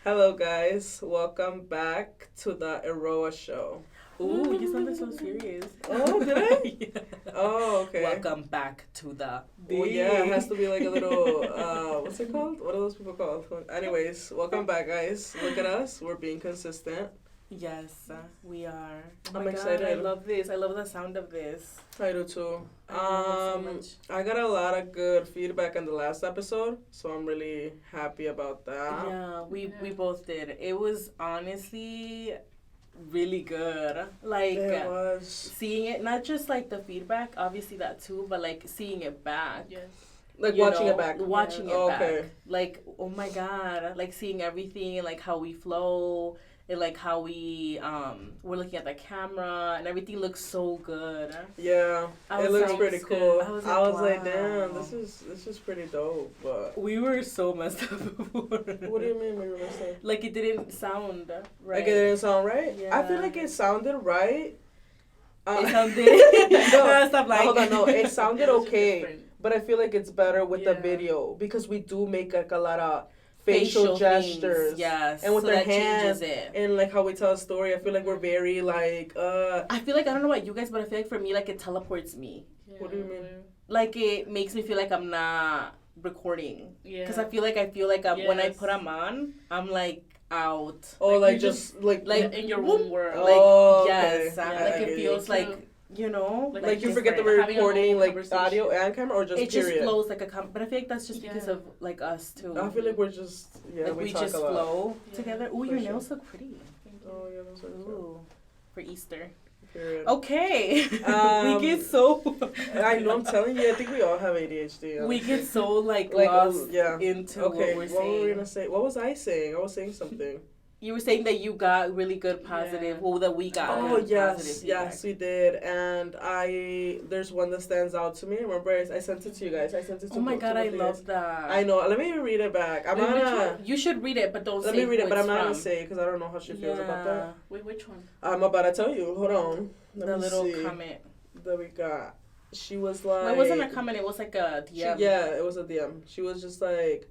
Hello, guys. Welcome back to the Eroa show. Ooh, you sounded so serious. Oh, did I? Yeah. Oh, okay. Welcome back to the. Well, yeah, it has to be like a little, what's it called? What are those people called? Anyways, welcome back, guys. Look at us. We're being consistent. Yes, we are. Oh I'm my excited. God, I love this. I love the sound of this. I do too. I love it so much. I got a lot of good feedback on the last episode, so I'm really happy about that. Yeah, we both did. It was honestly really good. Like It was. seeing it, not just like the feedback, obviously that too, but like seeing it back. Yes. Like You watching know, it back. Watching it back. Okay. Like, oh my God. Like seeing everything and like how we flow and like how we're looking at the camera and everything looks so good. Yeah, it looks pretty so cool. good. I was like, wow. damn, this is pretty dope. But We were so messed up before. what do you mean we were missing? Like it didn't sound right. Like it didn't sound right? Yeah. I feel like it sounded right. It sounded. No, Stop lying. hold on, no, it sounded Those are okay. different. But I feel like it's better with the Yeah. video because we do make like a lot of facial gestures. Things, yes. And with so our that hands changes it. and like how we tell a story. I feel like we're very like I feel like I don't know about you guys, but I feel like for me, like it teleports me. What do you mean? Like it makes me feel like I'm not recording. Yeah. Because I feel like when I Yes. put them on, I'm like out. Oh, Like, like you just like like in your own world. Like Oh, okay. yes, Yeah, like I it get feels you. like you know, like you different. forget that we're Having a normal recording like conversation. audio and camera or just It period. just flows like but I feel like that's just because Yeah. of like us too. I feel like we're just like we we talk just a lot. flow Yeah. together. Ooh, For your sure. nails look pretty. Oh yeah, those are cute. Ooh, for Easter. Period. Okay, Um, we get so. I know. I'm telling you. I think we all have ADHD. We get so like Like, lost yeah. into Okay, what we're what were we saying. gonna say? What was I saying? I was saying something. You were saying that you got really good positive. Yeah. Well, that we got. Oh good yes, positive yes, we did. And there's one that stands out to me. Remember, I sent it to you guys. I sent it to. Oh my both- God, to I both of you love guys. that. I know. Let me read it back. I'm Wait, which gonna. one? You should read it, but don't Let say me read who it, but it's I'm not gonna from. say it because I don't know how she feels about that. Wait, which one? I'm about to tell you. Hold on. Let The me little see. comment. That we got. She was like. Well, it wasn't a comment. It was like a DM. Yeah, it was a DM. She was just like,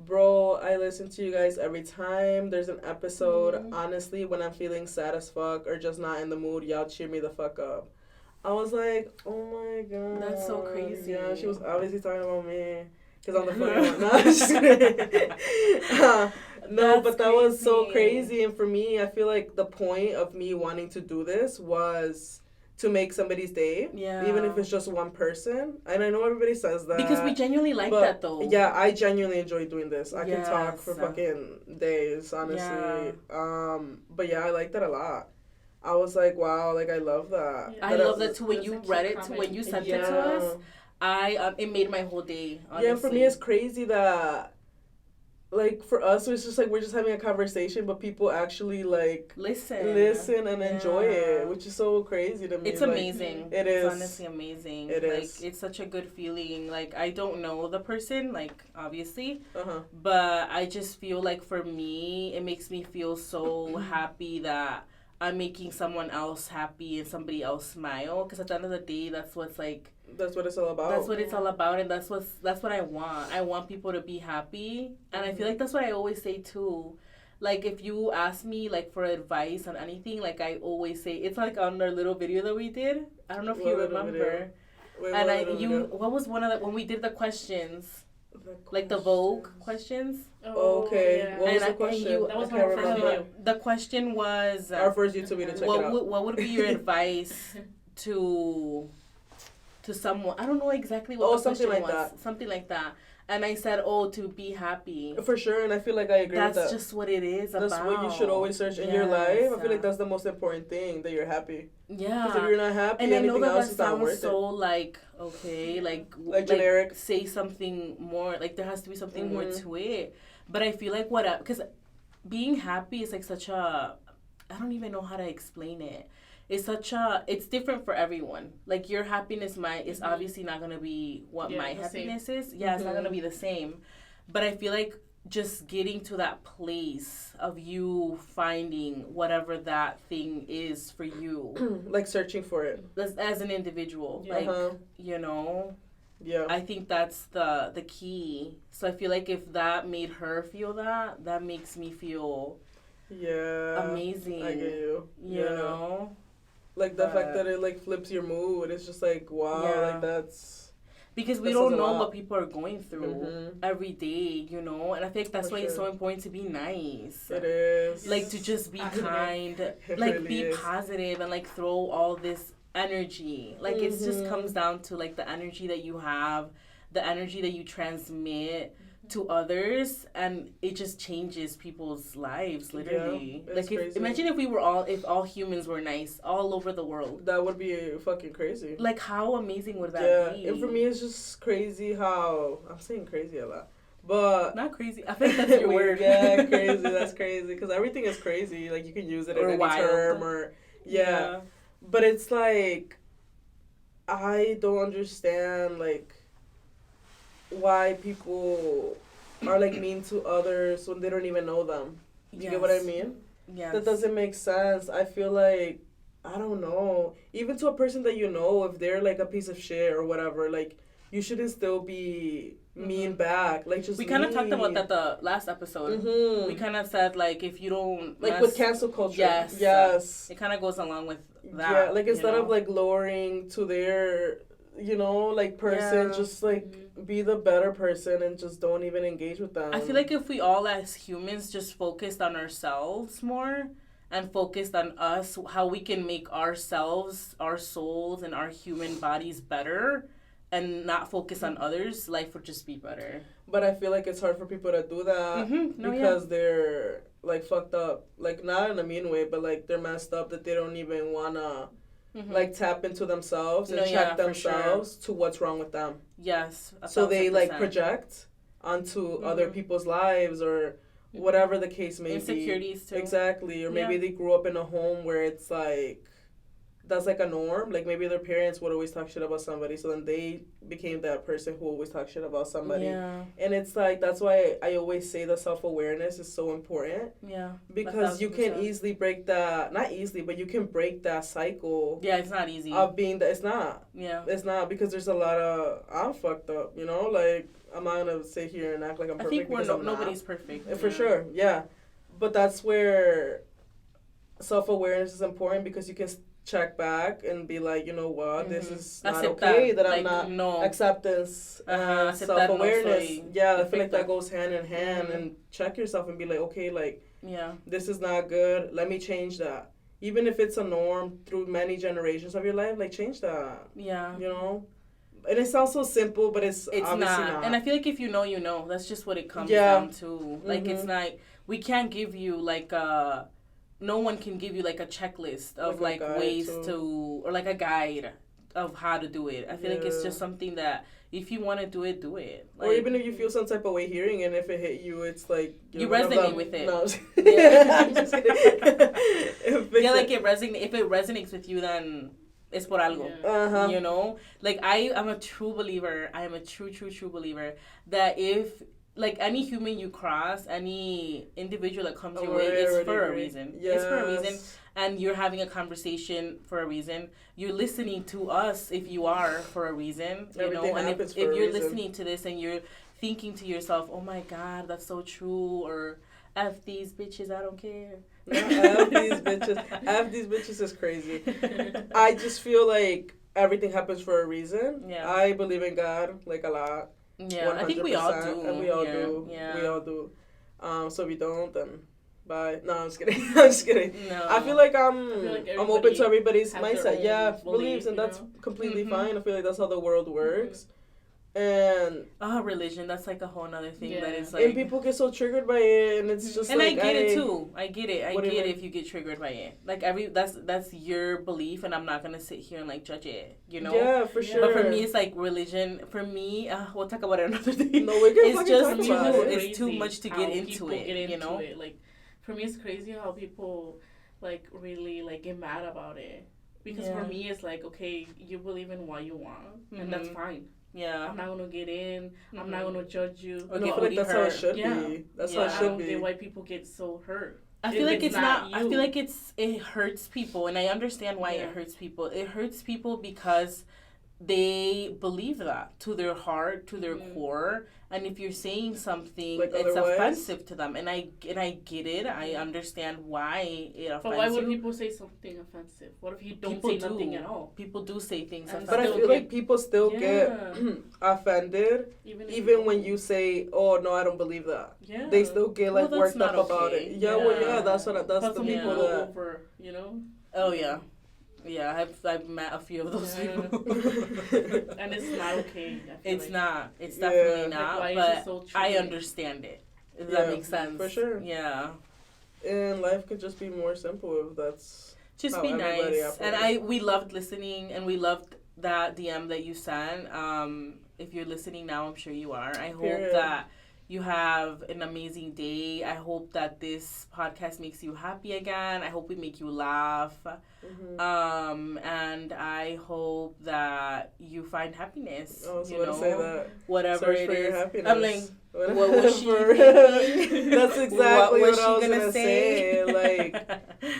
bro, I listen to you guys every time there's an episode. Honestly, when I'm feeling sad as fuck or just not in the mood, y'all cheer me the fuck up. I was like, oh my god. That's so crazy. Yeah, she was obviously talking about me. Because I'm the funny one. No, I'm just kidding. No, That's but that was so crazy. crazy. And for me, I feel like the point of me wanting to do this was to make somebody's day. Yeah. Even if it's just one person. And I know everybody says that. Because we genuinely like but, that though. Yeah, I genuinely enjoy doing this. I can talk Yes. for fucking days, honestly. Yeah. But yeah, I like that a lot. I was like, wow, like I love that. Yeah. I But love that too. When That's you a cute read it, comment. when you sent yeah. it to us, it made my whole day. Honestly. Yeah, for me it's crazy that like for us it's just like we're just having a conversation but people actually like listen and enjoy it, which is so crazy to me. It's like, amazing. It It's is. honestly amazing. It like, is. It's such a good feeling. Like, I don't know the person, like, obviously. Uh-huh. But I just feel like for me, it makes me feel so happy that I'm making someone else happy and somebody else smile. Because at the end of the day, that's what's like... That's what it's all about. That's what it's all about, and that's what I want. I want people to be happy, and I feel like that's what I always say too. Like if you ask me like for advice on anything, like I always say it's like on our little video that we did. I don't know if What you little remember. video? Wait, And what little video? what was one of the when we did the questions, like the Vogue questions. Okay. Yeah. What was And the I- question? and you- That was I my can't first remember. video. The question was Our first YouTube video. Check it out. what would be your advice to someone? I don't know exactly what the something question like was. that. Something like that. And I said, to be happy. For sure, and I feel like I agree That's with that. just what it is That's about. what you should always search in your life. I feel like that's the most important thing, that you're happy. Yeah. Because if you're not happy, And I know anything that else is not sounds worth so like, okay, like generic. say something more, like there has to be something more Mhm. to it. But I feel like because being happy is like such a, I don't even know how to explain it. It's different for everyone. Like your happiness is obviously not going to be what Yeah, my the happiness is. Yeah, it's not going to be the same. But I feel like just getting to that place of you finding whatever that thing is for you Like searching for it. as an individual. Yeah. Like, Uh-huh. you know, Yeah. I think that's the key. So I feel like if that made her feel that, that makes me feel amazing. I get you. You know? Like the fact that it like flips your mood, it's just like wow, like that's because we don't know what people are going through every day, you know, and I think that's why it's so important to be nice. It is like to just be kind, like really be positive, and like throw all this energy. Like it just comes down to like the energy that you have, the energy that you transmit to others, and it just changes people's lives literally. Like imagine if all humans were nice all over the world. That would be fucking crazy. Like how amazing would that be? And for me it's just crazy how I'm saying crazy a lot, but not crazy. I think that's your word. Yeah, crazy. That's crazy because everything is crazy. Like you can use it in any term or but it's like I don't understand like why people are like mean to others when they don't even know them. You get what I mean? Yeah. That doesn't make sense. I feel like I don't know. Even to a person that you know, if they're like a piece of shit or whatever, like you shouldn't still be mean back. Like just we kind of talked about that the last episode. We kind of said like if you don't like with cancel culture. Yes. It kind of goes along with that. Yeah, like instead of like lowering to their like person, just like be the better person and just don't even engage with them. I feel like if we all as humans just focused on ourselves more and focused on us, how we can make ourselves, our souls, and our human bodies better and not focus on others, life would just be better. But I feel like it's hard for people to do that because they're like fucked up. Like not in a mean way, but like they're messed up that they don't even wanna like tap into themselves and check themselves to what's wrong with them. Yes. So they like project onto other people's lives or whatever the case may be. Insecurities too. Exactly. Or maybe they grew up in a home where it's like that's like a norm. Like maybe their parents would always talk shit about somebody, so then they became that person who always talks shit about somebody. Yeah. And it's like that's why I always say the self-awareness is so important. Yeah. Because you can easily break that, not easily, but you can break that cycle. Yeah, it's not easy. Of being that, it's not. Yeah. It's not because there's a lot of I'm fucked up, like I'm not gonna sit here and act like I'm perfect. I think nobody's perfect. For sure, yeah. But that's where self-awareness is important because you can check back and be like, you know what, this is not okay that I'm not acceptance and self-awareness. I feel like that goes hand in hand and check yourself and be like, okay, like this is not good. Let me change that. Even if it's a norm through many generations of your life, like change that. Yeah. And it sounds so simple, but it's obviously not. And I feel like if you know, you know. That's just what it comes down to. Like it's like we can't give you like no one can give you like a checklist of like ways to or like a guide of how to do it. I feel like it's just something that if you want to do it, do it. Like, or even if you feel some type of way hearing it, and if it hit you, it's like you resonate with it. No, I'm just kidding. Like if it resonates with you, then es por algo. Like I am a true believer. I am a true believer that if like any human you cross, any individual that comes your way, it's for a reason. Yes. It's for a reason. And you're having a conversation for a reason. You're listening to us if you are for a reason. And if you're listening to this and you're thinking to yourself, oh my God, that's so true, or F these bitches, I don't care. No, F these bitches. F these bitches is crazy. I just feel like everything happens for a reason. Yeah. I believe in God like a lot. Yeah, 100%, I think we all do. And we all do. Yeah. We all do. So if you don't, then bye. No, I'm just kidding. I'm just kidding. No. I feel like I'm open to everybody's mindset. Yeah, beliefs, and that's completely fine. I feel like that's how the world works. And religion, that's like a whole other thing that is like, and people get so triggered by it, and it's just and like, I get it too. I get it if you get triggered by it. Like that's your belief, and I'm not gonna sit here and like judge it, Yeah, for sure. But for me, it's like religion. For me, we'll talk about it another day. No, we can it's just too. It's too much to get into it. Like for me, it's crazy how people like really like get mad about it. Because for me, it's like, okay, you believe in what you want, and that's fine. Yeah, I'm not gonna get in. I'm not gonna judge you. I feel like that's how it should be. That's how it should be. I don't get why people get so hurt. I feel like it's not. I feel like it hurts people, and I understand why it hurts people. It hurts people because they believe that to their heart, to their core. And if you're saying something, like it's otherwise? offensive to them. And I get it. I understand why it offends But why would you. people say something offensive? What if you don't People say do. nothing at all? People do say things And offensive. But I still feel like get- people still get offended even when don't. you say, "Oh no, I don't believe that." Yeah. They still get like Well, that's worked up not about okay. it. Yeah, well, Yeah. yeah, that's But the some people people go that. over, you know? Oh, yeah. Yeah, I've met a few of those Yeah. people. And it's not okay. I feel It's like. not. It's Yeah. definitely Like, not. why is But it so I triggering? understand it. If Yeah, that makes sense. for sure. Yeah. And life could just be more simple if that's Just how be everybody nice. And operates. we loved listening, and we loved that DM that you sent. If you're listening now, I'm sure you are. I hope Period. that you have an amazing day. I hope that this podcast makes you happy again. I hope we make you laugh. And I hope that you find happiness. Oh, so you what know, to say that? whatever Search it for your is. happiness. I'm like, what was she Whatever. thinking? That's exactly was what she I was gonna gonna say. Like,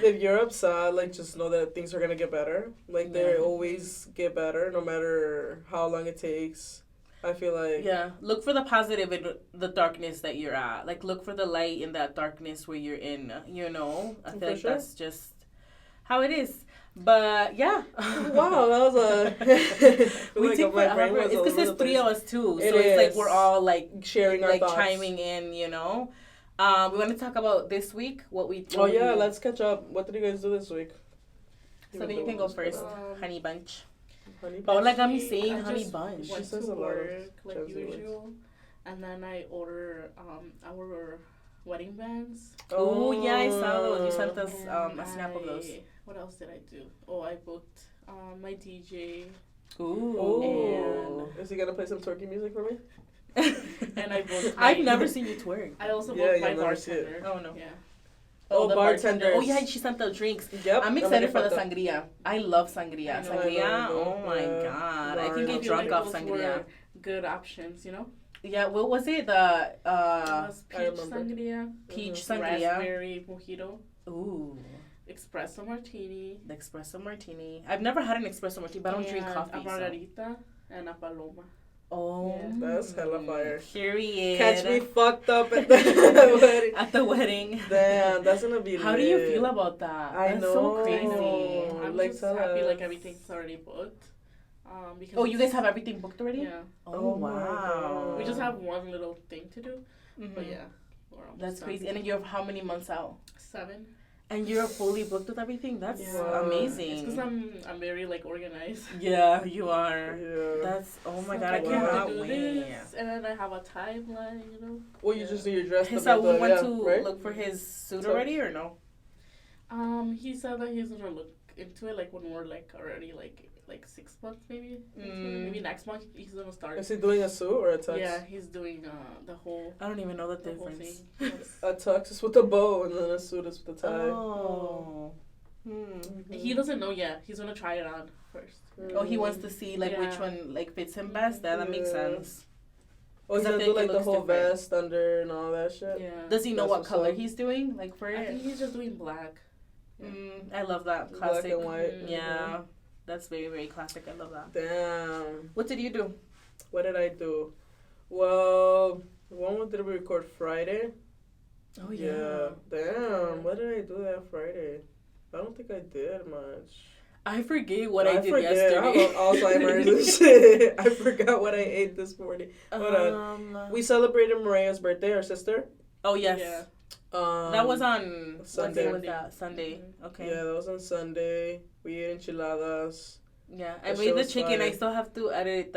if you're upset, like, just know that things are gonna get better. Like, they Yeah. always get better, no matter how long it takes. I feel like yeah, look for the positive in the darkness that you're at. Like, look for the light in that darkness where you're in. You know, I feel For like sure. that's just how it is. But yeah, wow, that was a. we like take my brain forever. was It's all because over there's the three place. of us too, It so it's like is. we're all like Sharing our like thoughts. chiming in. You know, we want to talk about this week. What we. Oh what yeah, we- let's catch up. What did you guys do this week? So then you can go first, Um, honey bunch. Honey Paola got me Actually, saying I honey just bunch. She went says to a lot of work like Chelsea words. usual, and then I ordered our wedding bands. Oh yeah, I saw those. You sent us And a snap of those. What else did I do? Oh, I booked my DJ, Ooh. Oh, is he gonna play some Turkey music for me? and I booked. I've my- never seen you twerk. I also Yeah, booked my you'll never see it. bartender. Oh no. Yeah. Oh, the bartenders. Oh yeah, she sent the drinks. Yep. I'm gonna excited get for the fucked up. sangria. I love sangria. I know. Sangria. I know, Oh my yeah. god, I Right. can I get feel drunk like off those sangria. were good options, you know. Yeah. What was it? The It was I peach remember. sangria, peach Mhm. sangria. raspberry mojito, Ooh. espresso martini, The espresso martini. I've never had an espresso martini, but I don't drink and coffee. a margarita, and a paloma. Oh. Yeah. That's hella fire. Period. Catch me fucked up at the wedding. At the wedding. Damn, that's gonna be How lit. do you feel about that? I That's know. so I crazy. know. I'm Like, just tell happy us. like everything's already booked. Because Oh, you guys have everything booked already? Yeah. Oh, Oh my wow. God. We just have one little thing to do, Mhm. but yeah. We're almost That's done. crazy. And you're how many months out? 7. And you're fully booked with everything? That's Yeah. amazing. It's because I'm very like organized. Yeah, you are. Yeah. That's, oh my So god, I like, we cannot have to do wait. this, and then I have a timeline, you know. Well, you just do your dress. His up at we the- went yeah, to right? look for his suit So- already or no? He said that he's gonna look into it like when we're like already like 6 months maybe. into it. Maybe next month he's gonna start. Is he doing a suit or a tux? Yeah, he's doing the whole I don't even know the whole difference. thing. Yes. A tux is with a bow, and then a suit is with a tie. Oh. He doesn't know yet. He's gonna try it on first. Oh, he wants to see like which Yeah. one like fits him best. That makes Yeah. sense. Oh, he's 'Cause I gonna think do it like the looks whole different. vest under and all that shit. Yeah. Does he know That's what what's color up. he's doing like for I think it? he's just doing black. I love that Black classic. and white. Yeah, that's very very classic. I love that. Damn. What did you do? What did I do? Well, when did we record? Friday? Oh Damn. What did I do that Friday? I don't think I did much. I forget what I did I yesterday. have Alzheimer's and shit. I forgot what I ate this morning. Hold on. We celebrated Mariah's birthday, our sister. Oh yes. Yeah. That was on Sunday. What day was that? Sunday. Okay. Yeah, that was on Sunday. We ate enchiladas. Yeah, I That made shit the was chicken. I fire. still have to edit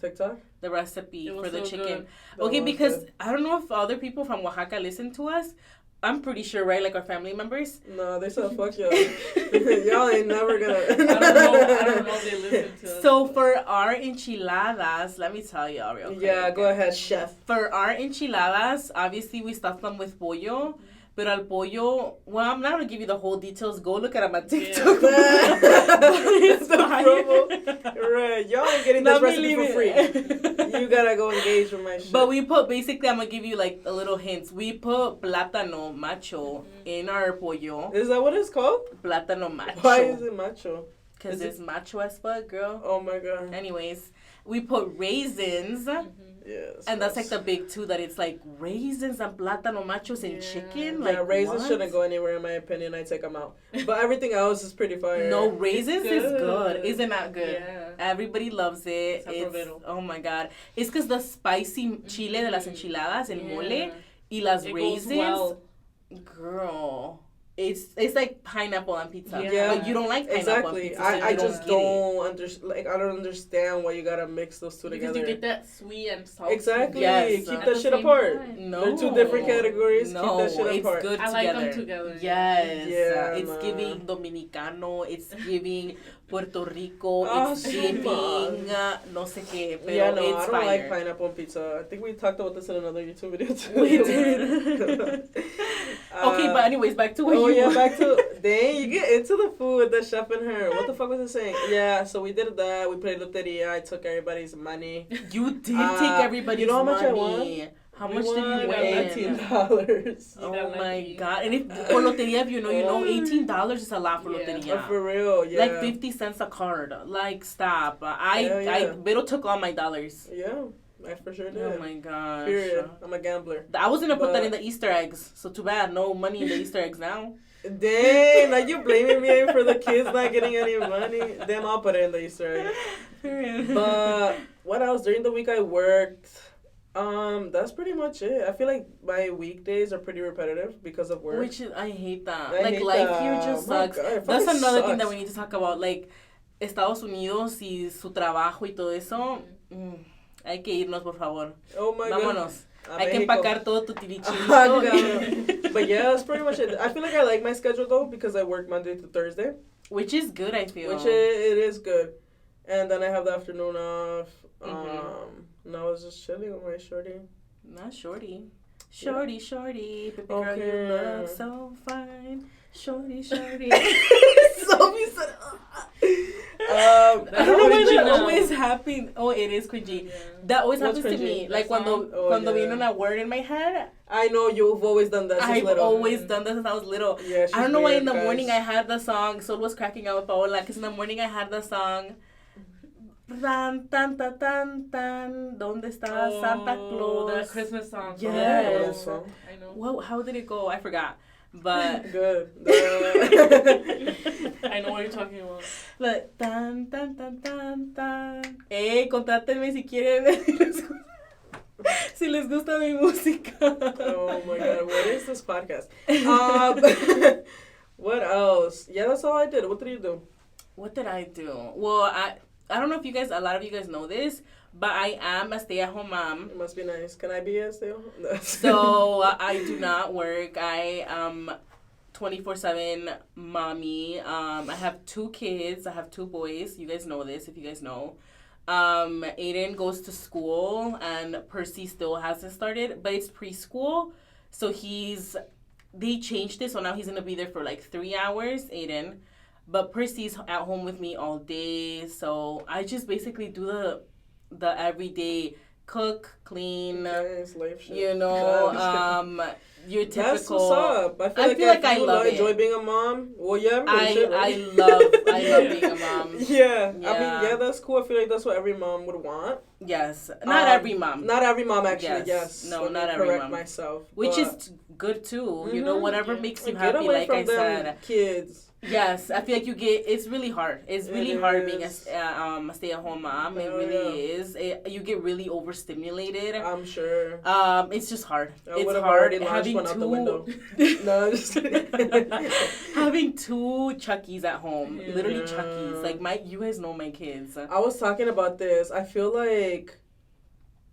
TikTok? the recipe It was for the so chicken. good. That Okay, was because good. I don't know if other people from Oaxaca listen to us. I'm pretty sure, right? Like our family members. No, they said fuck y'all. Y'all ain't never gonna. I don't know if they listen to us. So for our enchiladas, let me tell you real quick. Yeah, go ahead, chef. For our enchiladas, obviously we stuff them with pollo. But al pollo, well, I'm not gonna give you the whole details. Go look at them on TikTok. It's the fire. promo. Right, y'all ain't getting this Let me recipe leave for free. it. You gotta go engage with my shit. But we put, basically, I'm gonna give you like a little hints. We put plátano macho in our pollo. Is that what it's called? Plátano macho. Why is it macho? because it's macho as fuck, girl. Oh my god. Anyways, we put raisins. Yes. And that's like the big two, that it's like raisins and plátano machos and chicken. Like, yeah, raisins what? shouldn't go anywhere in my opinion. I take them out. But everything else is pretty fire. No, raisins is good. Isn't that good? Yeah. Everybody loves it. Oh my god. It's because the spicy chile de las enchiladas, el mole, y las raisins. Goes well. Girl. It's like pineapple on pizza. Yeah. But you don't like pineapple on Exactly. pizza. So I just don't understand. I don't understand why you gotta mix those two Because together. you get that sweet and salty. Exactly. Yes. Keep At that the shit same apart. time. No. They're two different categories. No, Keep that shit it's apart. good I together. like them together. Yes. Yeah, It's man. giving Dominicano. It's giving Puerto Rico. Oh, It's so giving fun. no sé qué. Pero Yeah, no, it's I don't fire. like pineapple on pizza. I think we talked about this in another YouTube video too. We did. Okay, but anyways, back to what Oh you yeah, back to dang, you get into the food, the chef and her. What the fuck was I saying? Yeah, so we did that. We played loteria. I took everybody's money. You did take everybody's you know how much I money. won? How We much did won you win? $18. Oh got my lucky. god! And if for loteria, if you know, $18 is a lot for Yeah. loteria. For real, yeah. Like 50 cents a card. Like, stop. I Vito took all my dollars. Yeah, I for sure did. Oh my gosh. Period. I'm a gambler. I was gonna put that But- in the Easter eggs. So too bad, no money in the Easter eggs now. Dang, like you blaming me for the kids not getting any money. Then I'll put it in the Easter egg. Period. But what else? During the week I worked. That's pretty much it. I feel like my weekdays are pretty repetitive because of work. Which is, I hate that. I Like hate life that. here just Oh my sucks. God, it That's fucking another thing sucks. that we need to talk about. Like Estados Unidos y su trabajo y todo eso. Hay que irnos, por favor. Oh my god. Vámonos. A Hay que Mexico. empacar todo tu tirichito. God. But yeah, that's pretty much it. I feel like I like my schedule though because I work Monday to Thursday, Which is good, I feel. which it is good. And then I have the afternoon off. And I was just chilling with my shorty. Not shorty. Shorty, shorty. Baby girl, you Okay. look so fine. Shorty, shorty. Sophie said, I don't know why cringy that now. always happens. Oh, it is cringy. Yeah. That always What's happens to cringy? me. Like That song? cuando yeah. viene una word in my head, I know you've always done that since I've little. always done that since I was little. Yeah, she's I don't know why weird, in the guys. morning I had the song. Sol was cracking out with Paola because in the morning I had the song. Tan tan tan tan tan. ¿Dónde está Santa The Claus? Christmas song. Yes. I know. Well, how did it go? I forgot. But Good. I know what you're talking about. like, tan tan tan tan tan. Contrátenme si quieren. Si les gusta mi música. Oh my god, what is this podcast? What else? Yeah, that's all I did. What did you do? What did I do? Well, I don't know if a lot of you guys know this, but I am a stay-at-home mom. It must be nice. Can I be a stay home? So I do not work. I am 24/7 mommy. I have 2 kids. I have 2 boys. You guys know this if you guys know. Aiden goes to school and Percy still hasn't started, but it's preschool. So they changed it. So now he's going to be there for like 3 hours, Aiden. But Percy's at home with me all day. So I just basically do the everyday cook, clean, Nice life shit. you know, your That's typical. what's up. I feel like I you love it. enjoy being a mom. Well, yeah, shit, right? I love being a mom. Yeah. I mean, Yeah. yeah, that's cool. I feel like that's what every mom would want. Yes, not every mom. Not every mom, actually. Yes. Yes. No, Let me not every correct mom. myself. Which but- is good too. You know, Mhm. whatever Yeah. makes you Get happy. away Like from I them said, kids. yes, I feel like it's really hard. It's really It hard being is. a stay-at-home mom. It Oh, really is. You get really overstimulated. I'm sure. It's just hard. I It's would have hard already launched having one out the 2 window. No, I'm just kidding. having 2 Chuckies at home. Yeah. Literally Chuckies. Like you guys know my kids. I was talking about this. I feel like,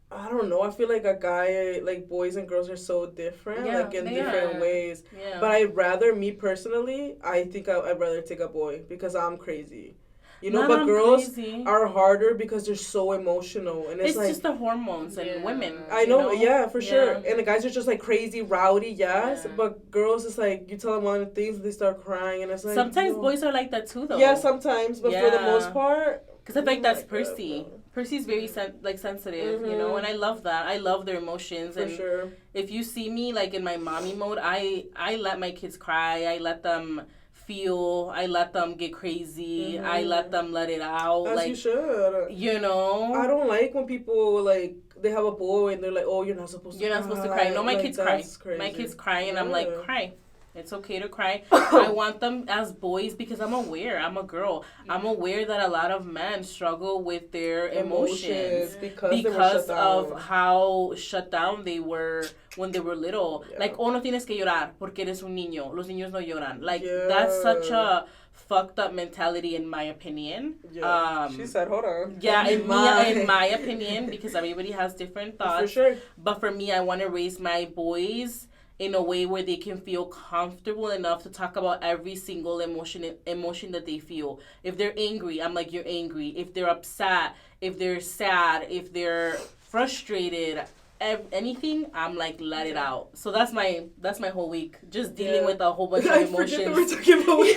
I don't know. I feel like a guy, like boys and girls are so different, Yeah, like in they different are. ways. Yeah. But I'd rather, me personally, I think I'd rather take a boy because I'm crazy. You know, Not but I'm girls crazy. are harder because they're so emotional. And it's like, just the hormones and Yeah. women. I you know, yeah, for sure. Yeah. And the guys are just like crazy, rowdy, yes. Yeah. But girls, it's like you tell them one of the things, they start crying, and it's like Sometimes no. boys are like that too, though. Yeah, sometimes, but for the Yeah. most part, Because I think oh that's my God, Percy. bro. Percy's very sensitive, you know, Mhm. and I love that. I love their emotions. For and sure. if you see me like in my mommy mode, I let my kids cry. I let them feel. I let them get crazy. I let them let it out. As like you should. You know. I don't like when people like they have a boy and they're like, "Oh, you're not supposed to. You're cry. not supposed to cry." No, my like, kids cry. Crazy. My kids cry, and I'm like, cry. It's okay to cry. Oh. I want them as boys because I'm aware. I'm a girl. I'm aware that a lot of men struggle with their emotions because of how shut down they were when they were little. Yeah. Like, oh, no tienes que llorar porque eres un niño. Los niños no lloran. Like, that's such a fucked up mentality in my opinion. Yeah. She said, hold on. Yeah, in my opinion, because everybody has different thoughts. For sure. But for me, I want to raise my boys in a way where they can feel comfortable enough to talk about every single emotion that they feel. If they're angry, I'm like, you're angry. If they're upset, if they're sad, if they're frustrated, anything, I'm like, let it out. So that's my whole week, just dealing with a whole bunch of emotions. I forget that we're talking about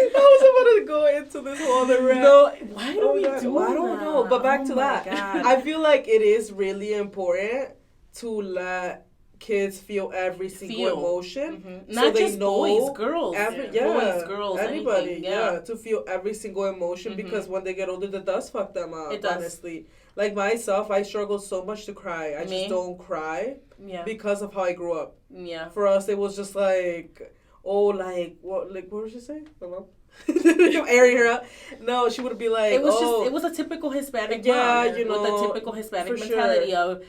I was about to go into this whole other rant. No, why do we do that? I don't know. But back to that. God. I feel like it is really important to let kids feel every single emotion. So not they just know boys, girls. Boys, girls, anybody. anything, To feel every single emotion because when they get older, that does fuck them up. It does. Honestly. Like myself, I struggle so much to cry. I just don't cry because of how I grew up. Yeah. For us, it was just like, what would she say? My mom? I'm airing her out. No, she would be like, it was a typical Hispanic mom, with a typical Hispanic mentality of,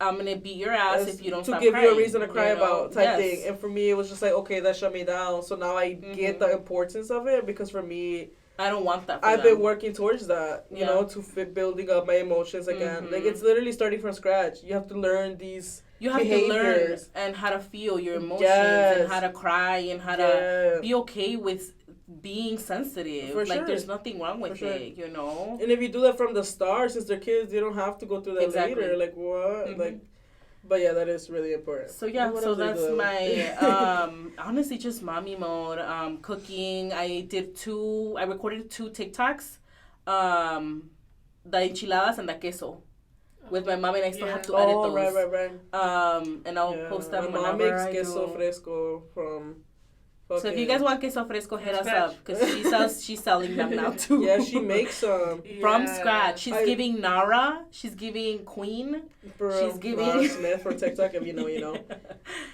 I'm gonna beat your ass if you don't stop crying. To give you a reason to cry about type thing. And for me, it was just like, okay, that shut me down. So now I get the importance of it because for me, I don't want that. I've been working towards that, you know, to building up my emotions again. Like it's literally starting from scratch. You have to learn these. You have to learn and how to feel your emotions and how to cry and how to be okay with being sensitive. For like there's nothing wrong with it, you know. And if you do that from the start, since they're kids, they don't have to go through that later. Like what? Like, but yeah, that is really important. So yeah, so that's my honestly just mommy mode. Cooking. I recorded 2 TikToks. The enchiladas and the queso. With my mom, and I still have to edit those. Right. And I'll post them whenever my mom makes I queso do. Fresco from. So if you guys want queso fresco, hit us up because she's selling them now too. Yeah, she makes some from scratch. She's giving Nara. She's giving Queen. She's giving Nara Smith for TikTok. If you know, you know.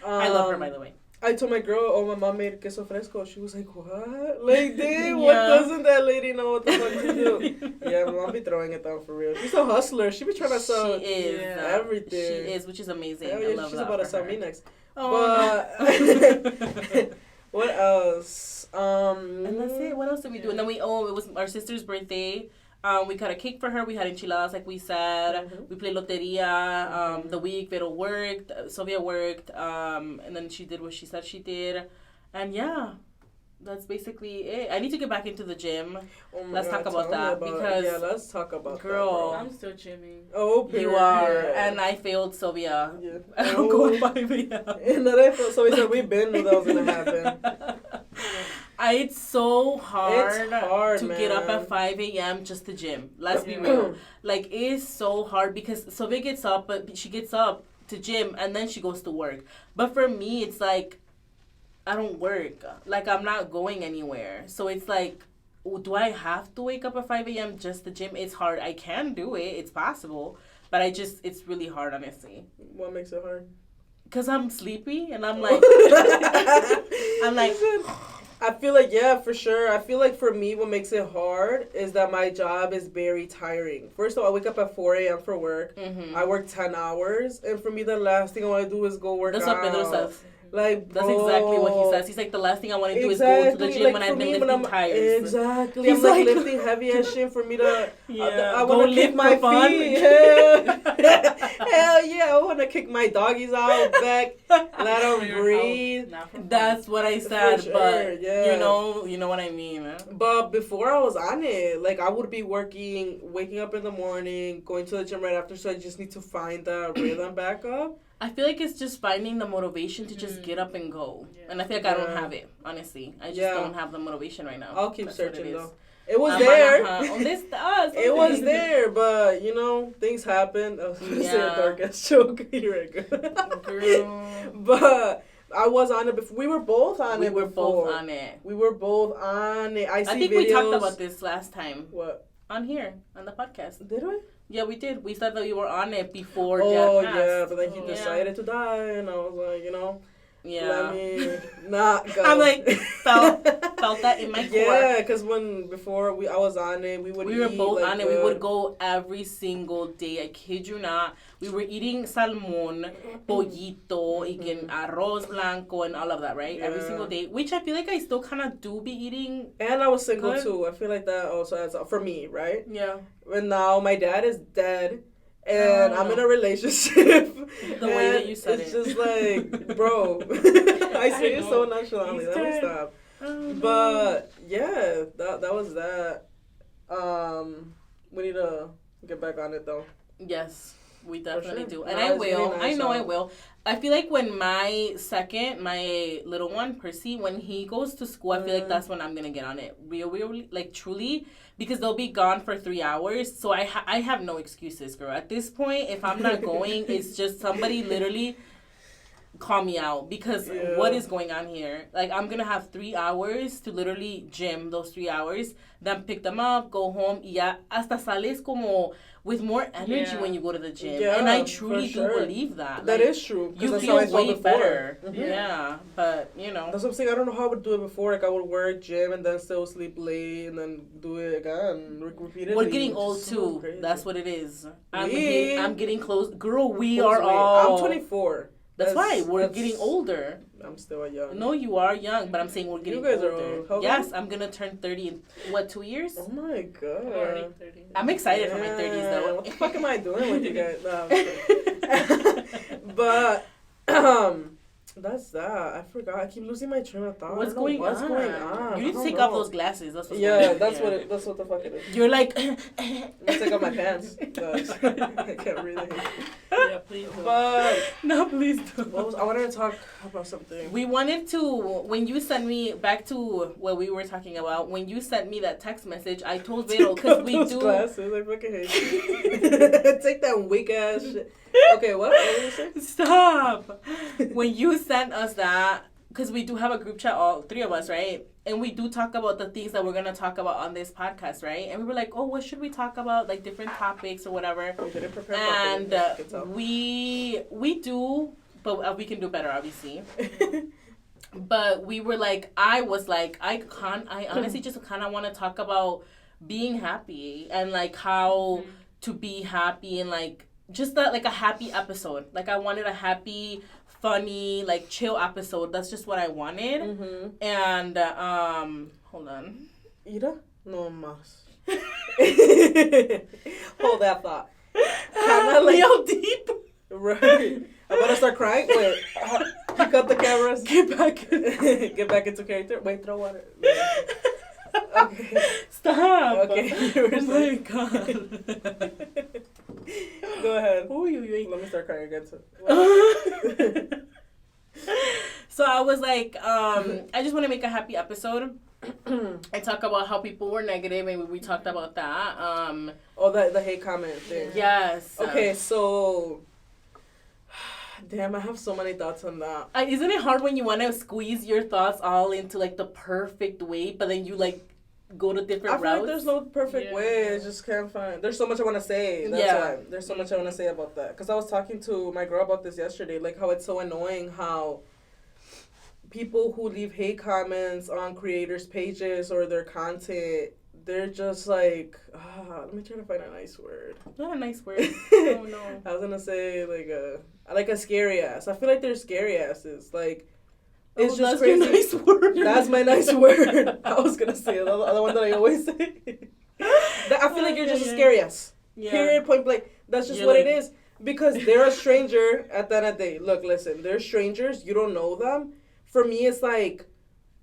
I love her, by the way. I told my girl, my mom made queso fresco. She was like, what? Like, damn, what doesn't that lady know what the fuck to do? Yeah, my mom be throwing it down for real. She's a hustler. She be trying to sell everything. She is, which is amazing. Yeah, I love she's that about to for sell her. me next. Oh, but what else? And that's it. What else did we do? And then it was our sister's birthday. We cut a cake for her. We had enchiladas, like we said. We played loteria. The week Vero worked. Sylvia worked. And then she did what she said she did. And yeah, that's basically it. I need to get back into the gym. Let's talk about that because let's talk about girl, that, I'm still gymming. Oh, you are, and I failed Sylvia. Yeah. I don't go at 5 a.m. And then I failed Sylvia. We been knew that was gonna happen. It's so hard, to man. get up at 5 a.m. just to gym. Let's be real. Like, it is so hard because Sylvia gets up, but she gets up to gym and then she goes to work. But for me, it's like, I don't work. Like, I'm not going anywhere. So it's like, do I have to wake up at 5 a.m. just to gym? It's hard. I can do it. It's possible. But it's really hard, honestly. What makes it hard? Because I'm sleepy and I'm like, I feel like, yeah, for sure. I feel like for me, what makes it hard is that my job is very tiring. First of all, I wake up at 4 a.m. for work. I work 10 hours. And for me, the last thing I want to do is go work out. That's what Pedro says. Like, that's exactly what he says. He's like, the last thing I want to do is go to the gym when I've been lifting tires. Exactly. I'm like lifting heavy as shit for me to. I want to kick my feet. Hell yeah! I want to kick my doggies out back, let them breathe. That's what I said, but you know what I mean. But before I was on it, like I would be waking up in the morning, going to the gym right after. So I just need to find the rhythm back up. I feel like it's just finding the motivation to just get up and go. Yeah. And I feel like I don't have it, honestly. I just don't have the motivation right now. I'll keep searching, though. It was there. It was there, but, things happen. I was going to say a dark-ass joke. You're right, girl. I was on it before. We were both on We it were before. both on it. We were both on it. I think we talked about this last time. What? On here, on the podcast. Did we? Yeah, we did. We said that we were on it before Oh, Dad passed. yeah, but then he decided to die, and I was like, let me not go. I'm like, felt that in my core. Yeah, because before I was on it, we were both like, on it. We would go every single day. I kid you not. We were eating salmon, pollito, and arroz blanco, and all of that, right? Yeah. Every single day, which I feel like I still kind of do be eating. And I was single too. I feel like that also adds up for me, right? Yeah. And now my dad is dead. And I'm in a relationship. The way that you said it's just like, bro. I say it so nonchalantly. Let me stop. But yeah, that was that. We need to get back on it though. Yes, we definitely do. And I will. Really nice, I know I will. I feel like when my little one, Percy, when he goes to school, I feel like that's when I'm going to get on it. Really, like truly. Because they'll be gone for 3 hours. So I have no excuses, girl. At this point, if I'm not going, it's just somebody literally call me out. Because what is going on here? Like, I'm going to have 3 hours to literally gym those 3 hours. Then pick them up, go home. Y ya hasta sales como with more energy when you go to the gym. Yeah, and I truly do believe that. That is true. You feel way better. Mm-hmm. Yeah, but, That's what I'm saying. I don't know how I would do it before. Like, I would work, gym, and then still sleep late, and then do it again, repeatedly. We're getting old, too. So that's what it is. I'm getting close. Girl, we are all... I'm 24. That's why. We're getting older. I'm still young. No, you are young, but I'm saying we're getting older. You guys are old. Yes, I'm going to turn 30 in, 2 years? Oh, my God. I'm already 30. I'm excited for my 30s, though. What the fuck am I doing with you guys? No, but, that's that. I forgot. I keep losing my train of thought. What's going on? You need to take off those glasses. That's what's going on. That's what the fuck it is. You're like... Let's take off my pants. I can't breathe. Yeah, please do. But... No, please do. I wanted to talk about something. We wanted to... When you sent me... Back to what we were talking about. When you sent me that text message, I told Vero... Because we do... glasses. I fucking hate you. Take that weak ass shit. Okay, what? What were you saying? Stop. When you sent us that, because we do have a group chat, all 3 of us, right? And we do talk about the things that we're going to talk about on this podcast, right? And we were like, oh, what should we talk about? Like different topics or whatever. We didn't prepare and we do, but we can do better, obviously. But we were like, I honestly just kind of want to talk about being happy and like how to be happy and like, just that, like a happy episode. Like I wanted a happy, funny, like chill episode. That's just what I wanted. Mm-hmm. And hold on. Ira? No mas. Hold that thought. Kinda like real deep. Right. I'm about to start crying. Wait. Pick up the cameras. Get back into character. Wait, throw water. Okay. Stop. Okay. Oh my God. Go ahead. Ooh. Let me start crying again. Too. So I was like, I just want to make a happy episode. I talk about how people were negative, and we talked about that. The hate comment thing. Yes. Okay, so... Damn, I have so many thoughts on that. Isn't it hard when you want to squeeze your thoughts all into, like, the perfect way, but then you, like, go to different routes? I feel like there's no perfect way. I just can't find... There's so much I want to say. That's why. There's so much I want to say about that. Because I was talking to my girl about this yesterday. Like, how it's so annoying how people who leave hate comments on creators' pages or their content... They're just like, let me try to find a nice word. Not a nice word. Oh, no. I was going to say, like a scary ass. I feel like they're scary asses. Like, it's just crazy. That's your nice word. That's my nice word. I was going to say the other one that I always say. I feel like you're just a scary ass. Yeah. Period, point blank. That's just what it is. Because they're a stranger at the end of the day. Look, listen, they're strangers. You don't know them. For me, it's like,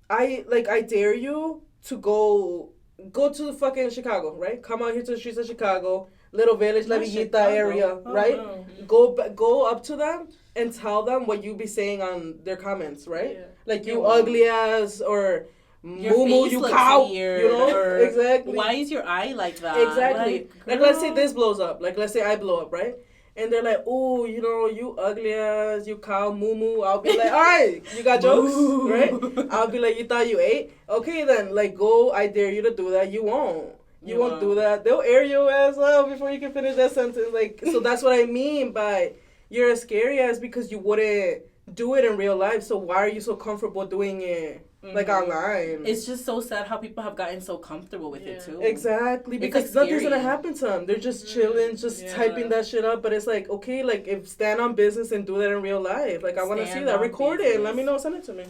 I dare you to go to fucking Chicago, right? Come out here to the streets of Chicago, Little Village, La Villita area, right? No. Go up to them and tell them what you be saying on their comments, right? Yeah. Like, you ugly ass, or moo you cow, weird, you know? Exactly. Why is your eye like that? Exactly. Like, let's say this blows up. Like, let's say I blow up, right? and they're like, "Oh, you ugly ass, you cow moo moo," I'll be like, "All right, you got jokes, right?" I'll be like, "You thought you ate? Okay, then, like, go. I dare you to do that. You won't. You won't do that. They'll air your ass out before you can finish that sentence. Like, so that's what I mean by you're a scary ass because you wouldn't do it in real life. So why are you so comfortable doing it like online? It's just so sad how people have gotten so comfortable with it too. Exactly, because nothing's gonna happen to them. They're just chilling, just typing that shit up. But it's like, okay, like if stand on business and do that in real life. Like I want to see that. Record it. Let me know. Send it to me.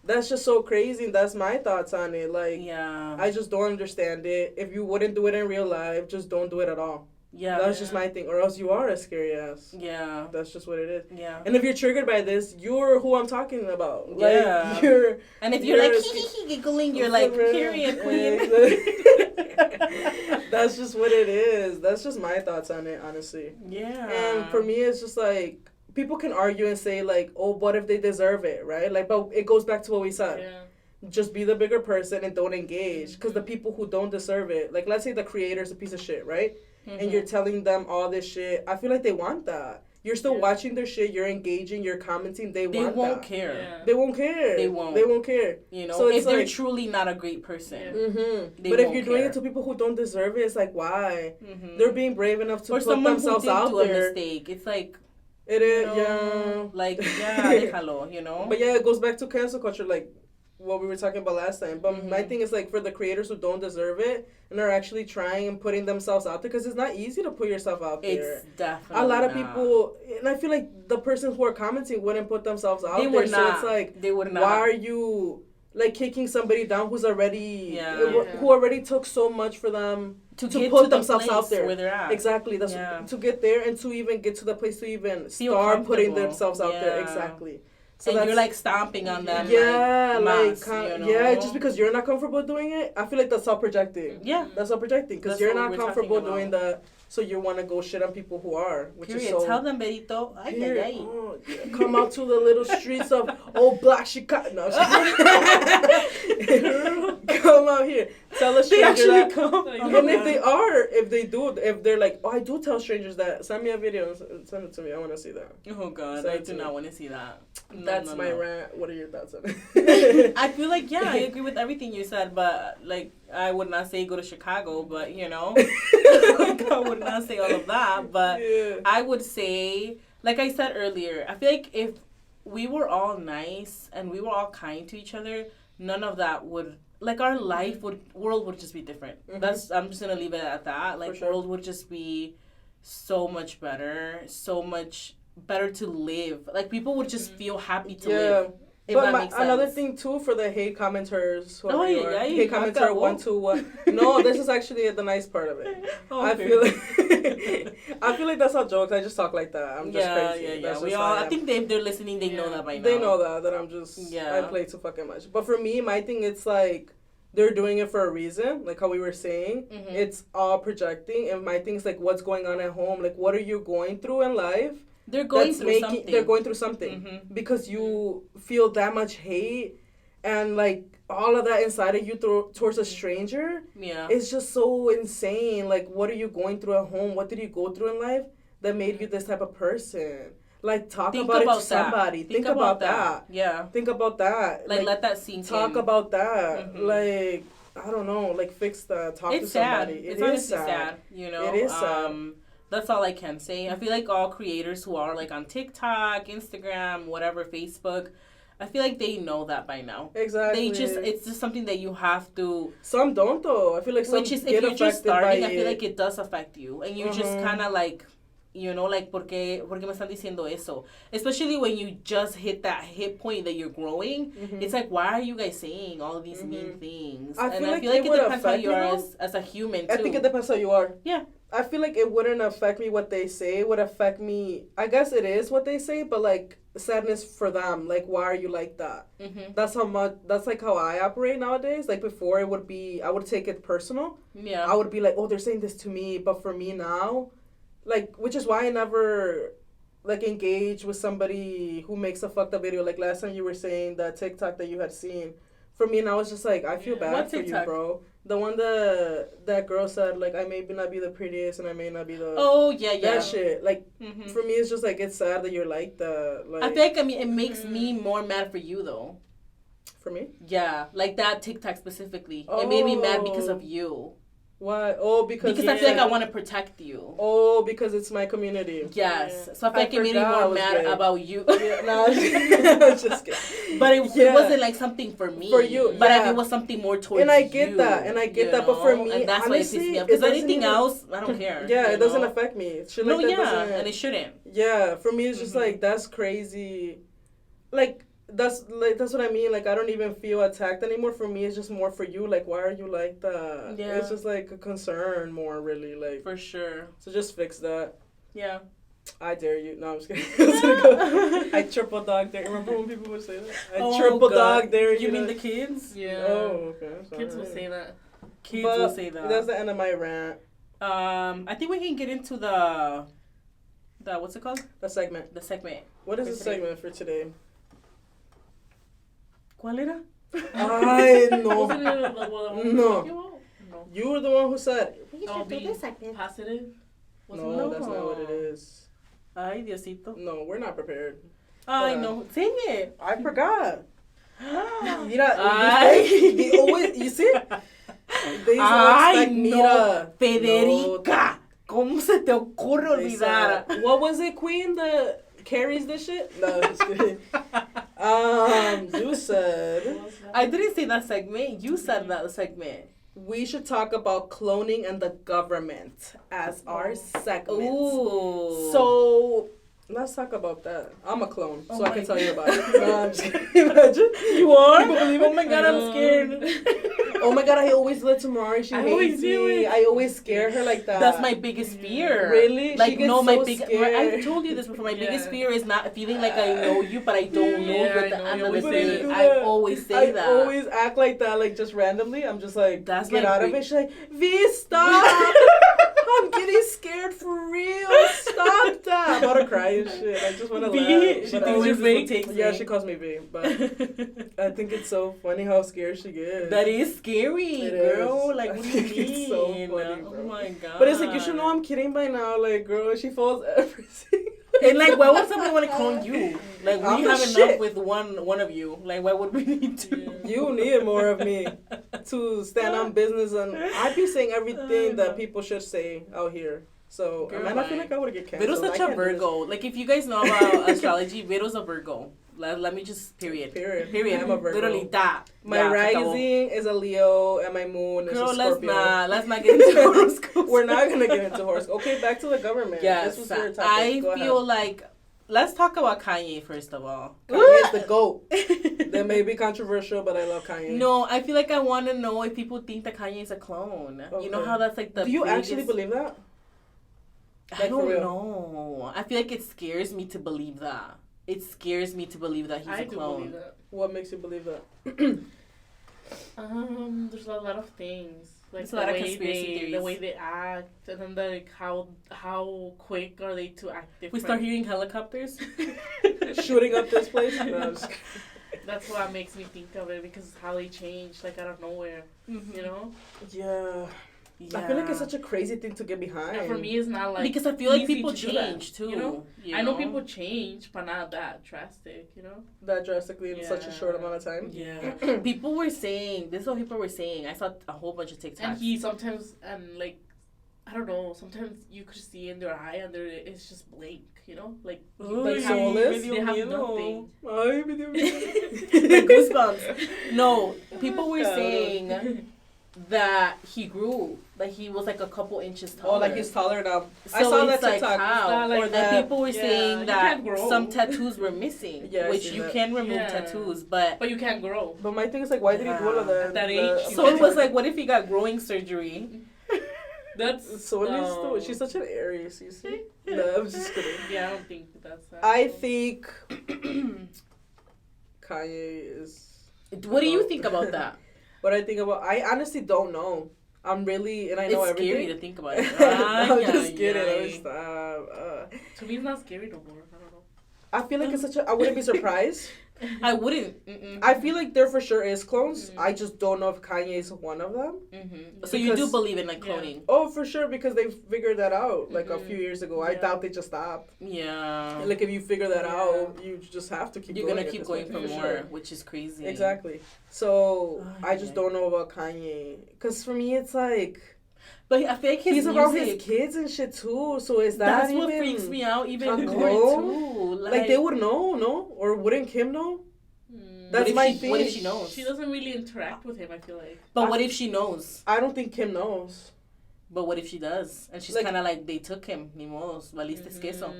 That's just so crazy. That's my thoughts on it. Like, I just don't understand it. If you wouldn't do it in real life, just don't do it at all. Yeah, that's just my thing. Or else you are a scary ass. Yeah, that's just what it is. Yeah, and if you're triggered by this, you're who I'm talking about. Like, yeah, and if you're like giggling, you're like, period, queen. That's just what it is. That's just my thoughts on it, honestly. Yeah, and for me, it's just like people can argue and say like, oh, what if they deserve it, right? Like, but it goes back to what we said. Yeah. Just be the bigger person and don't engage, because the people who don't deserve it, like let's say the creator's a piece of shit, right? And you're telling them all this shit. I feel like they want that. You're still watching their shit. You're engaging. You're commenting. They won't care. Yeah. They won't care. They won't care. So if they're truly not a great person. Mm-hmm. But if you're doing it to people who don't deserve it, it's like, why? They're being brave enough to put themselves out there. Or someone who did do a mistake. It's like... It is, yeah. Like, déjalo, But yeah, it goes back to cancel culture, like what we were talking about last time. But my thing is like for the creators who don't deserve it and are actually trying and putting themselves out there, because it's not easy to put yourself out there. It's definitely a lot of people, and I feel like the persons who are commenting wouldn't put themselves out there. Not. So it's like, they would not. Why are you like kicking somebody down who's already who already took so much for them to put themselves out there where they're at. Exactly. That's to get there and to even get to the place to even start putting themselves out there. Exactly. So and you're like stomping on them. Yeah, just because you're not comfortable doing it, I feel like that's all projecting. Yeah, that's all projecting because you're not comfortable doing that. So you want to go shit on people who are, which is so... Tell them, Berito. Come out to the little streets of old Black Chicago. No, come out here. Tell a stranger that. Come. And if they're like, oh, I do tell strangers that. Send me a video and send it to me. I want to see that. Oh, God. I do not want to see that. That's my rant. What are your thoughts on it? I feel like, I agree with everything you said, but, like, I would not say go to Chicago, but, I would not say all of that, but I would say, like I said earlier, I feel like if we were all nice and we were all kind to each other, none of that would, like, our world would just be different. I'm just gonna leave it at that. Like, world would just be so much better to live. Like, people would just feel happy to live. But another thing too for the hate commenters, hate commenter 121. No, this is actually the nice part of it. I feel like that's how jokes. I just talk like that. I'm just crazy. Yeah. I think if they're listening, they know that by now. They know that I'm just I play too fucking much. But for me, my thing, it's like they're doing it for a reason, like how we were saying. It's all projecting, and my thing's like what's going on at home. Like, what are you going through in life? They're going through something because you feel that much hate and like all of that inside of you towards a stranger. Yeah, it's just so insane. Like, what are you going through at home? What did you go through in life that made you this type of person? Like, talk about it to somebody. Think about that. Yeah, think about that. Like let that sink in. Talk about that. Like, I don't know. Like, fix that. Talk to somebody. It's honestly sad. It is sad. That's all I can say. I feel like all creators who are like on TikTok, Instagram, whatever, Facebook, I feel like they know that by now. Exactly. It's just something that you have to. Some don't though. I feel like some if you're just starting, I feel like it does affect you, and you just kind of like, like, ¿por qué me están diciendo eso? Especially when you just hit that hit point that you're growing. It's like, why are you guys saying all of these mean things? I feel like it depends how you are as a human too. I think it depends how you are. Yeah. I feel like it wouldn't affect me what they say. It would affect me. I guess it is what they say, but like sadness for them. Like, why are you like that? That's like how I operate nowadays. Like, before it would be, I would take it personal. Yeah. I would be like, oh, they're saying this to me. But for me now, like, which is why I never like engage with somebody who makes a fucked up video. Like last time you were saying that TikTok that you had seen. For me now, it's just like, I feel bad for you, bro. The one that girl said, like, I may not be the prettiest and I may not be the... Oh, yeah. That shit. Like, for me, it's just, like, it's sad that you're like that. Like, I think, it makes me more mad for you, though. For me? Yeah. Like, that TikTok specifically. It made me mad because of you. Why? Oh, because I feel like I want to protect you. Oh, because it's my community. Yes. So I feel like it made me more mad about you. Yeah, no, I was just kidding. But it wasn't like something for me. For you. But yeah. it was something more towards you. And I get that. But for me, and that's honestly, why it pisses me off. Because anything else, I don't care. Yeah, it doesn't affect me. Shit like that doesn't, and it shouldn't. Yeah, for me, it's just like, that's crazy. Like, that's what I mean. Like, I don't even feel attacked anymore. For me, it's just more for you. Like, why are you like that? Yeah. It's just like a concern more, really. Like, for sure. So just fix that. Yeah. I dare you. No, I'm just kidding. I triple dog dare. Remember when people would say that? I triple dog dare you. You mean the kids? Yeah. Oh, okay. Kids will say that. Kids will say that. That's the end of my rant. I think we can get into the what's it called? The segment. What is the segment for today? ¿Cuál era? I know. No. You were the one who said, we should do this segment. Positive? No, that's not what it is. Ay, Diosito. No, we're not prepared. I know. Sing it. I forgot. They always, you see? They expect me to... Federica. ¿Cómo se te ocurre olvidar? What was it, Queen, that carries this shit? No, just kidding. You said... I didn't say that segment. You said that segment. We should talk about cloning and the government as our segment. Ooh. So... Let's talk about that. I'm a clone, so I can tell you about it. No, I'm just kidding. Imagine. You are? People believe it? Oh my god, I'm scared. Oh my god, I always let Tamari. She hates me. I always scare her like that. That's my biggest fear. Really? Like, she gets my so biggest. scared. I've told you this before. My biggest fear is not feeling like I know you, but I don't know you at the end of the day. I always say that. I always act like that, like just randomly. I'm just like, that's get out of it. She's like, V, stop. I'm getting scared for real. Stop that. I'm about to cry and shit. I just want to laugh. She thinks you're V. Yeah, she calls me V. But I think it's so funny how scared she gets. That is scary, girl. Is. Like, what do you mean? It's so funny, bro. Oh my god. But it's like, you should know I'm kidding by now. Like, girl, she falls everything. And like, why would somebody want to clone you? Like, we I'm have the enough shit. with one of you. Like, why would we need to? You need more of me to stand on business, and I be saying everything that people should say out here. So, girl, man, I feel like I would get canceled. Viro's such a Virgo. Like, if you guys know about astrology, Viro's a Virgo. Let me just period. I'm a Virgo. Literally that. My rising is a Leo, and my moon is a Scorpio. Let's not get into horoscopes. We're not gonna get into horoscopes. Okay, back to the government. Yes, this was your topic. I feel like let's talk about Kanye first of all. Kanye's the GOAT. That may be controversial, but I love Kanye. No, I feel like I want to know if people think that Kanye is a clone. Okay. You know how that's like the. Do you actually believe that? I don't know. I feel like it scares me to believe that. It scares me to believe that he's a clone. Believe that. What makes you believe that? There's a lot of things. Like a lot of conspiracy theories. The way they act, and then like how quick are they to act different. We start hearing helicopters shooting up this place. No, that's what makes me think of it, because how they change like out of nowhere. You know? Yeah. I feel like it's such a crazy thing to get behind. And for me, it's not like, because I feel like people change too. You know? I know people change, but not that drastic. You know? That drastically in such a short amount of time. Yeah. People were saying this is what people were saying. I saw a whole bunch of TikToks. And he sometimes like, I don't know. Sometimes you could see in their eye, and it's just blank. You know, like soulless. They have nothing. Like goosebumps. No, people were saying that he grew, like he was like a couple inches taller. Oh, like he's taller now. So I saw that like TikTok. How? Like or that people were saying that some tattoos were missing, yeah, which you can remove tattoos, but you can't grow. But my thing is like, why did he do all of that at that age? So it was like, what if he got growing surgery? That's so she's such an Aries, you see? No, I'm just kidding. Yeah, I don't think that's that. I think Kanye is. What do you think about that? What I think about, I honestly don't know. I'm really, and I know everything. It's scary to think about it. I'm just kidding. To me, it's not scary no more. I don't know. I feel like it's such a, I wouldn't be surprised. I wouldn't. I feel like there for sure is clones. I just don't know if Kanye is one of them. So you do believe in like cloning? Oh, for sure, because they figured that out like a few years ago. I doubt they just stopped. Yeah. Like if you figure that out, you just have to keep. You're going gonna keep going for more, which is crazy. Exactly. So I just don't know about Kanye, because for me it's like. But I feel like he's around his kids and shit too. So is that's what freaks me out even more too. Like they would know, no? Or wouldn't Kim know? That's my thing. What if she knows? She doesn't really interact with him, I feel like. But what if she knows? I don't think Kim knows. But what if she does? And she's kind of like, they took him. Ni modos. Valiste queso.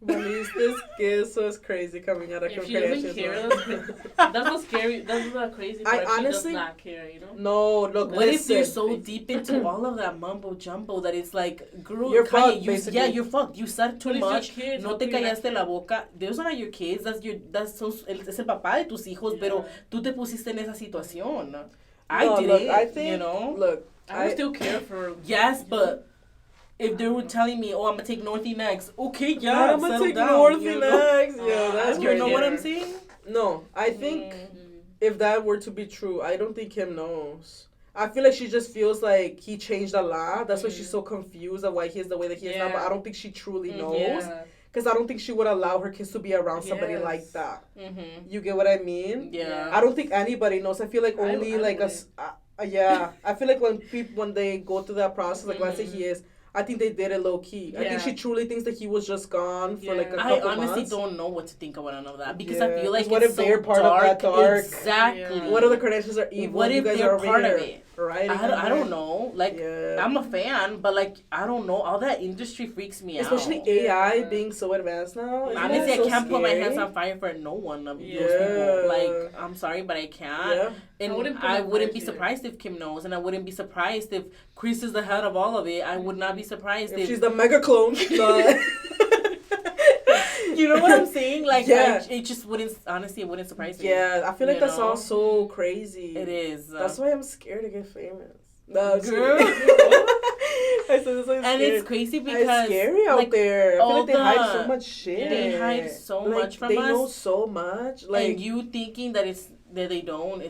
Valiste queso is crazy coming out of Kim Kardashian's mouth. If she doesn't care, that's what's scary. That's the crazy part. I honestly, she does not care, you know? No, look, what if you're so deep into all of that mumbo jumbo that it's like, girl, you're fucked, yeah, you're fucked. You said too much. No te callaste la boca. Those are not your kids. Es el papá de tus hijos, pero tú te pusiste en esa situación. I did it, I think, you know? Look, I would still care for... Yes, but... If they were telling me, oh, I'm gonna take Northy next, okay, yeah, I'm gonna take Northy next. Yeah, that's you know what I'm saying? No, I think if that were to be true, I don't think Kim knows. I feel like she just feels like he changed a lot. That's why she's so confused of why he is the way that he is now. But I don't think she truly knows. Because I don't think she would allow her kids to be around somebody like that. You get what I mean? Yeah. I don't think anybody knows. I feel like only I feel like when they go through that process, like let's say he is. I think they did it low key. I think she truly thinks that he was just gone for like a couple months. I honestly don't know what to think about none of that because I feel like what it's if they're part of that dark? Exactly. What if the Kardashians are evil? What if they're part of it? Right? I don't know. Like I'm a fan, but like I don't know. All that industry freaks me out. Especially AI being so advanced now. Honestly, I can't put my hands on fire for no one of those people. Like I'm sorry, but I can't. And I wouldn't be surprised if Kim knows, and I wouldn't be surprised if Chris is the head of all of it. I would not be surprised if she's the mega clone. You know what I'm saying? Like, it just wouldn't, honestly, it wouldn't surprise me. Yeah, I feel like that's all so crazy. It is. That's why I'm scared to get famous. No, girl. And it's crazy because it's scary out there. I feel like they hide so much shit. They hide so much from us. They know so much. Like, and you thinking that they don't,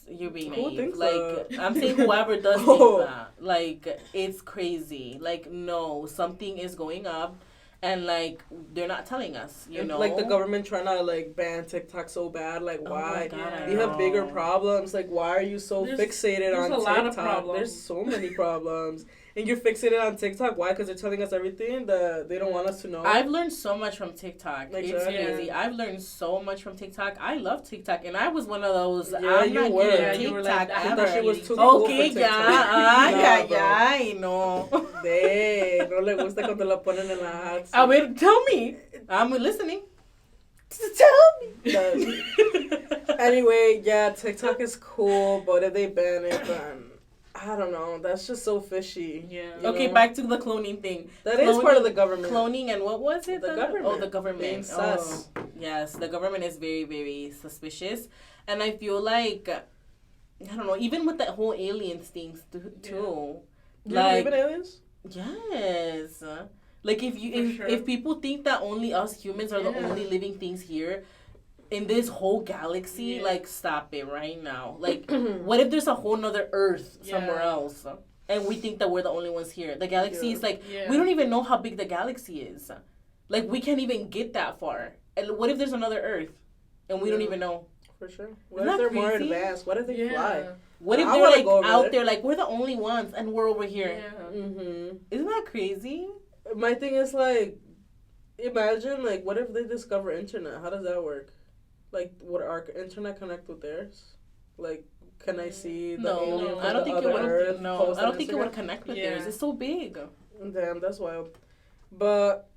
you're being naive. Like, so? I'm saying whoever does think that. Like, it's crazy. Like, no, something is going up. And, like, they're not telling us, you know? Like, the government trying to, like, ban TikTok so bad. Like, why? Oh my God, we have bigger problems. Like, why are you so fixated on TikTok? There's a lot of problems. There's so many problems. And you're fixated on TikTok. Why? Because they're telling us everything that they don't want us to know. I've learned so much from TikTok. Exactly. It's crazy. I've learned so much from TikTok. I love TikTok. And I was one of those, I'm not getting TikTok ever. She was too cool okay, for no. No le gusta cuando la ponen en la hot. A ver, tell me. I'm listening. Tell me. Anyway, yeah, TikTok is cool, but if they ban it, then I don't know. That's just so fishy. Yeah. Okay, back to the cloning thing. That is part of the government. Cloning and what was it? The government. Oh, the government. Being sus. Yes, the government is very, very suspicious. And I feel like, I don't know, even with that whole aliens things too. Yeah. Like, you believe in aliens? Yes. Like if people think that only us humans are the only living things here in this whole galaxy, like stop it right now. Like what if there's a whole nother Earth somewhere else and we think that we're the only ones here? The galaxy is like we don't even know how big the galaxy is. Like we can't even get that far. And what if there's another Earth and we don't even know? For sure. What if they're more advanced? What if they fly? What if they're like out there like we're the only ones and we're over here? Yeah. Isn't that crazy? My thing is like, imagine like what if they discover internet? How does that work? Like, would our internet connect with theirs? Like, can I see the aliens? I don't think it would. No, I don't think it would connect with theirs. It's so big. Damn, that's wild. But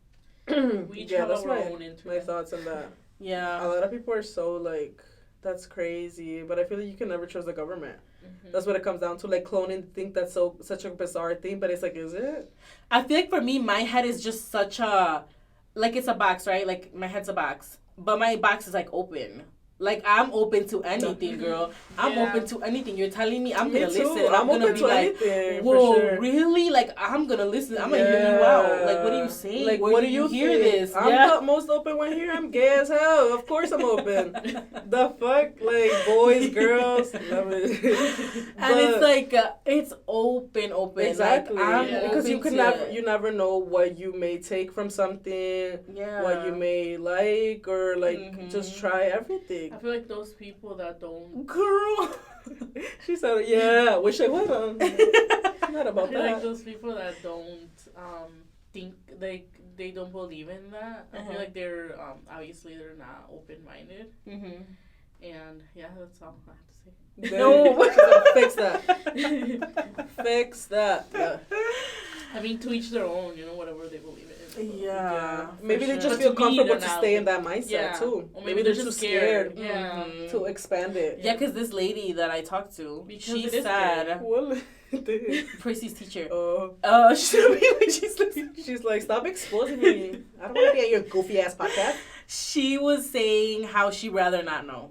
we each have that's our own internet. My thoughts on that. Yeah, a lot of people are so like, that's crazy. But I feel like you can never trust the government. That's what it comes down to. Like cloning, think that's such a bizarre thing, but it's like, is it? I feel like for me, my head is just such a, like it's a box, right? Like my head's a box, but my box is like open. Like, I'm open to anything, girl. I'm open to anything. You're telling me I'm going to listen. And I'm open going to be like, anything, whoa, for sure. really? Like, I'm going to listen. I'm going to hear you out. Like, what are you saying? Like, where what do you hear think? this? I'm the most open one here. I'm gay as hell. Of course I'm open. The fuck? Like, boys, girls. Love it. And it's like, it's open. Exactly. Like, I'm because you open can to you never know what you may take from something. Yeah. What you may like, or like just try everything. I feel like those people that don't. Girl. She said, "Yeah, wish I would." Not about I feel that. like those people that don't think they don't believe in that. I feel like they're obviously they're not open minded. And yeah, that's all I have to say. No, fix that. Fix that. Yeah. I mean, to each their own. You know, whatever they believe in. Yeah. Maybe they sure. just But feel to me, comfortable they're to not stay in open. that mindset Yeah. too. Or Maybe they're too scared. Yeah. To expand it. Yeah, because this lady that I talked to, Because she it is said, Well, Tracy's teacher. She's like, stop exposing me. I don't want to be at your goofy ass podcast. She was saying how she'd rather not know.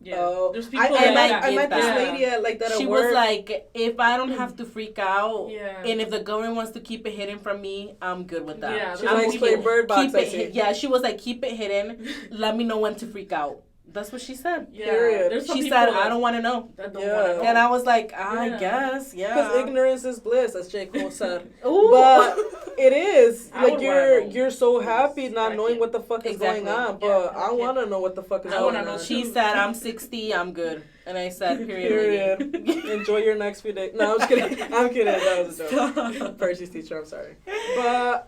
Yeah. There's people I that met this that. lady at like that She at was work. like, if I don't have to freak out, Yeah. and if the government wants to keep it hidden from me, I'm good with that. Yeah, She I'm likes okay. playing bird box. Keep I it see. yeah, she was like, keep it hidden. Let me know when to freak out. That's what she said. Yeah. Period. There's some She people said, that I don't want to know. That don't Yeah. want to know. And I was like, I Yeah. guess, Because yeah. ignorance is bliss, as J. Cole said. Ooh. But it is. I Like, would wanna know. you're so happy not Exactly. knowing what the fuck is Exactly. going on. But Yeah, I okay. want to know what the fuck is I going wanna on. know She too. said, I'm 60, I'm good. And I said, period. Period. Enjoy your next few days. No, I'm just kidding. I'm kidding. That was a joke. Stop. Percy's teacher, I'm sorry. But,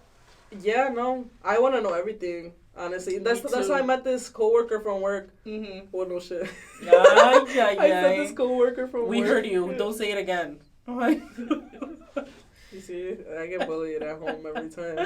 yeah, no. I want to know everything. Honestly, that's too. how I met this coworker from work. Mm-hmm. Well, no shit. Ay, I said this ay, coworker from ay. We work. heard you. Don't say it again. You see, I get bullied at home every time.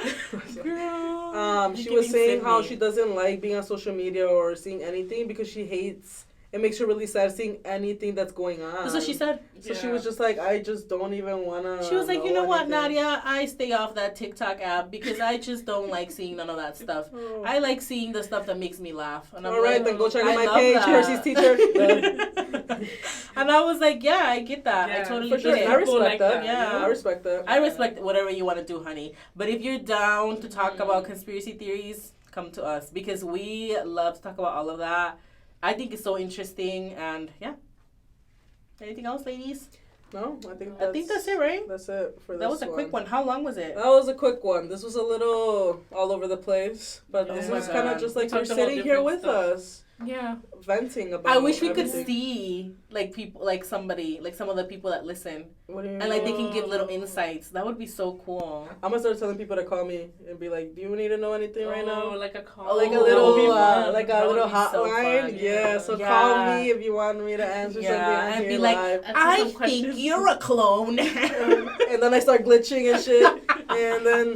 Girl. She You're was giving saying how Sydney. she doesn't like being on social media or seeing anything because she hates. It makes her really sad seeing anything that's going on. That's what she said. So she was just like, I just don't even wanna. She was like, you know what, anything." Nadia? I stay off that TikTok app because I just don't like seeing none of that stuff. Oh. I like seeing the stuff that makes me laugh. And I'm All right, like, then go check I out my love page, that. Percy's teacher. And I was like, yeah, I get that. I Yeah, totally For sure, get I it. respect like that. that, Yeah. I respect that. I respect whatever you want to do, honey. But if you're down to talk about conspiracy theories, come to us because we love to talk about all of that. I think it's so interesting, and yeah. Anything else, ladies? No, I think that's it, right? That's it for this. That was a quick one. How long was it? That was a quick one. This was a little all over the place, but Oh this my was kind God. of just We like you're talked about sitting here different with stuff. us, Yeah. venting about. I wish we could everything. see like people, like somebody, like some of the people that listen, What do you and like they mean? can give little insights. That would be so cool. I'm gonna start telling people to call me and be like, "Do you need to know anything right now?" Like a call. Oh, Like a that little, would be fun. like a That would little be so hotline. fun. Yeah, so Yeah. call me if you want me to answer something. Yeah, on and here be like, live. Answer I some think questions. you're a clone. And then I start glitching and shit, and then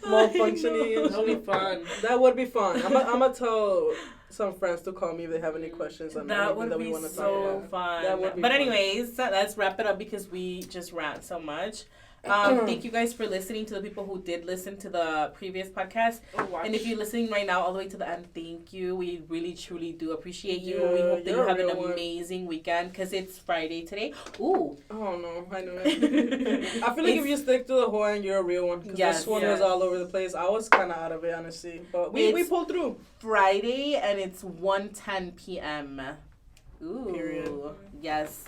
malfunctioning. That'll be fun. That would be fun. I'm gonna tell some friends to call me if they have any questions on That anything would that we be want to talk so about. fun. That would be but fun. anyways, let's wrap it up because we just rant so much. Thank you guys for listening to the people who did listen to the previous podcast. And if you're listening right now all the way to the end, thank you. We really, truly do appreciate you. And we Yeah, hope that you you're a have an real one. amazing weekend because it's Friday today. Ooh. Oh no, I know it. I feel like if you stick to the Hawaiian, you're a real one. Because Yes, this one yes. was all over the place. I was kind of out of it, honestly. But we It's- pulled through. Friday and it's 1:10 p.m. Ooh. Period. Yes.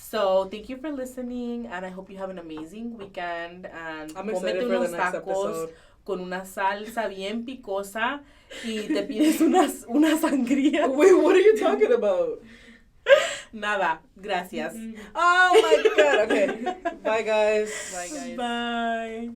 So thank you for listening and I hope you have an amazing weekend and I'm excited for the next episode. con una salsa bien picosa y te pides una sangría. Wait, what are you talking about? Nada. Gracias. Oh my god. Okay. Bye, guys. Bye, guys. Bye.